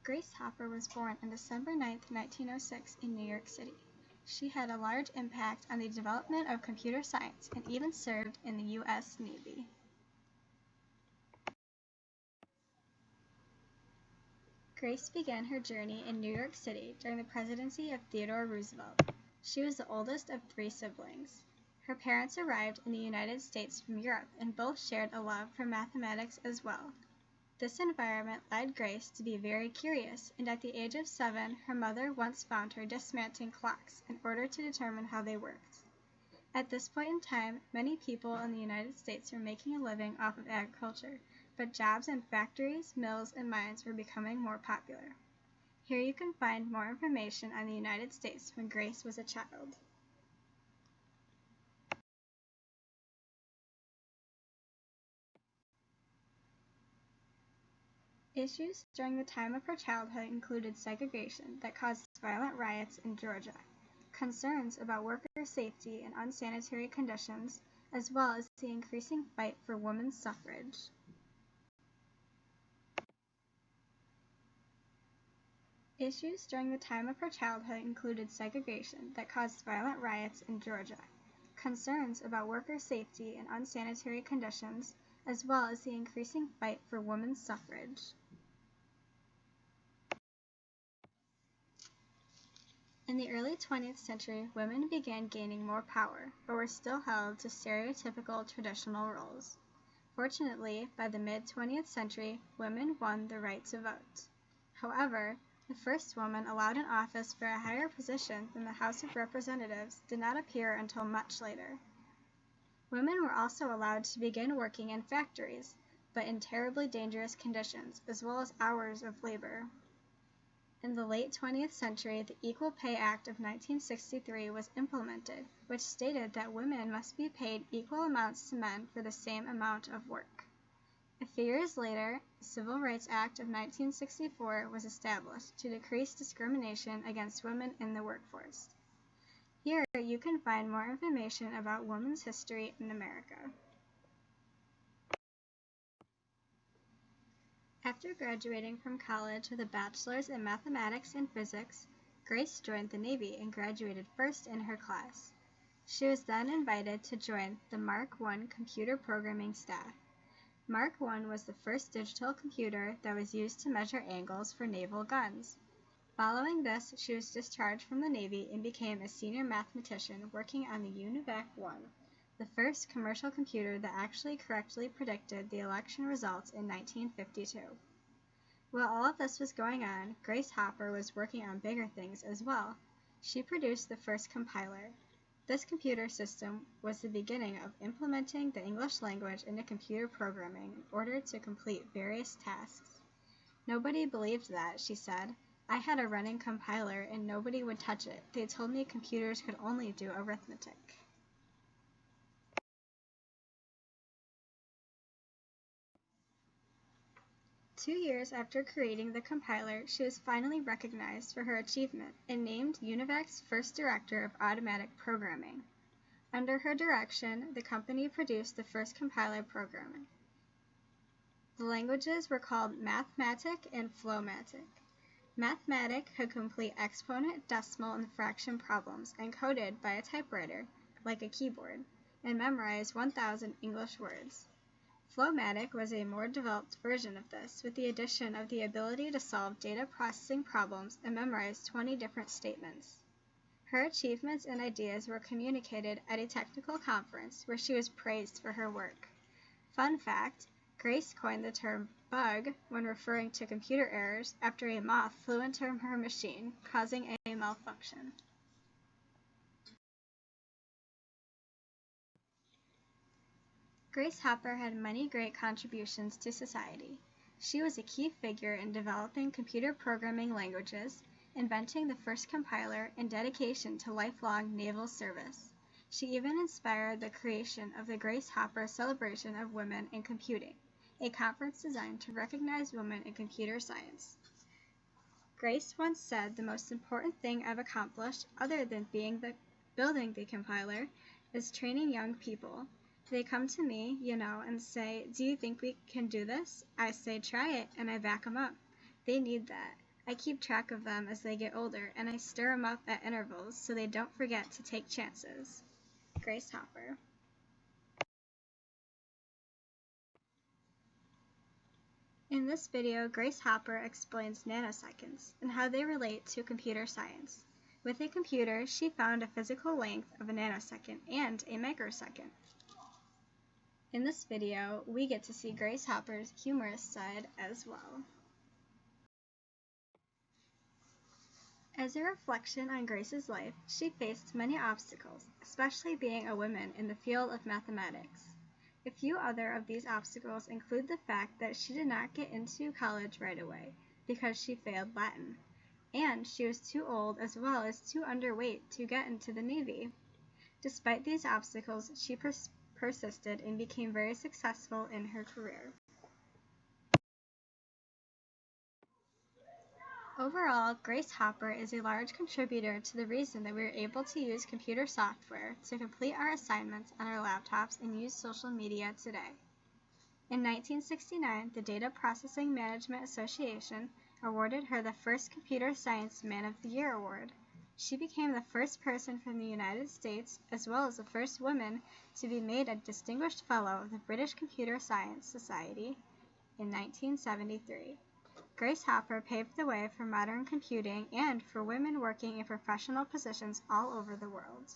Grace Hopper was born on December 9, 1906 in New York City. She had a large impact on the development of computer science and even served in the U.S. Navy. Grace began her journey in New York City during the presidency of Theodore Roosevelt. She was the oldest of 3 siblings. Her parents arrived in the United States from Europe and both shared a love for mathematics as well. This environment led Grace to be very curious, and at the age of 7, her mother once found her dismantling clocks in order to determine how they worked. At this point in time, many people in the United States were making a living off of agriculture, but jobs in factories, mills, and mines were becoming more popular. Here you can find more information on the United States when Grace was a child. Issues during the time of her childhood included segregation that caused violent riots in Georgia, concerns about worker safety and unsanitary conditions, as well as the increasing fight for women's suffrage. Issues during the time of her childhood included segregation that caused violent riots in Georgia, concerns about worker safety and unsanitary conditions, as well as the increasing fight for women's suffrage. In the early 20th century, women began gaining more power, but were still held to stereotypical traditional roles. Fortunately, by the mid-20th century, women won the right to vote. However, the first woman allowed in office for a higher position than the House of Representatives did not appear until much later. Women were also allowed to begin working in factories, but in terribly dangerous conditions, as well as hours of labor. In the late 20th century, the Equal Pay Act of 1963 was implemented, which stated that women must be paid equal amounts to men for the same amount of work. A few years later, the Civil Rights Act of 1964 was established to decrease discrimination against women in the workforce. Here you can find more information about women's history in America. After graduating from college with a bachelor's in mathematics and physics, Grace joined the Navy and graduated first in her class. She was then invited to join the Mark I computer programming staff. Mark I was the first digital computer that was used to measure angles for naval guns. Following this, she was discharged from the Navy and became a senior mathematician working on the UNIVAC I, the first commercial computer that actually correctly predicted the election results in 1952. While all of this was going on, Grace Hopper was working on bigger things as well. She produced the first compiler. This computer system was the beginning of implementing the English language into computer programming in order to complete various tasks. Nobody believed that, she said. I had a running compiler and nobody would touch it. They told me computers could only do arithmetic. Two years after creating the compiler, she was finally recognized for her achievement and named UNIVAC's first director of automatic programming. Under her direction, the company produced the first compiler programming. The languages were called Mathmatic and Flowmatic. Mathematic could complete exponent, decimal, and fraction problems encoded by a typewriter, like a keyboard, and memorize 1,000 English words. Flowmatic was a more developed version of this, with the addition of the ability to solve data processing problems and memorize 20 different statements. Her achievements and ideas were communicated at a technical conference where she was praised for her work. Fun fact, Grace coined the term bug when referring to computer errors after a moth flew into her machine, causing a malfunction. Grace Hopper had many great contributions to society. She was a key figure in developing computer programming languages, inventing the first compiler, and dedication to lifelong naval service. She even inspired the creation of the Grace Hopper Celebration of Women in Computing, a conference designed to recognize women in computer science. Grace once said, "The most important thing I've accomplished, other than building the compiler, is training young people. They come to me, and say, 'Do you think we can do this?' I say, 'Try it,' and I back them up. They need that. I keep track of them as they get older, and I stir them up at intervals so they don't forget to take chances. Grace Hopper. In this video, Grace Hopper explains nanoseconds and how they relate to computer science. With a computer, she found a physical length of a nanosecond and a microsecond. In this video, we get to see Grace Hopper's humorous side as well. As a reflection on Grace's life, she faced many obstacles, especially being a woman in the field of mathematics. A few other of these obstacles include the fact that she did not get into college right away because she failed Latin, and she was too old as well as too underweight to get into the Navy. Despite these obstacles, she persisted and became very successful in her career. Overall, Grace Hopper is a large contributor to the reason that we are able to use computer software to complete our assignments on our laptops and use social media today. In 1969, the Data Processing Management Association awarded her the first Computer Science Man of the Year award. She became the first person from the United States, as well as the first woman, to be made a Distinguished Fellow of the British Computer Science Society in 1973. Grace Hopper paved the way for modern computing and for women working in professional positions all over the world.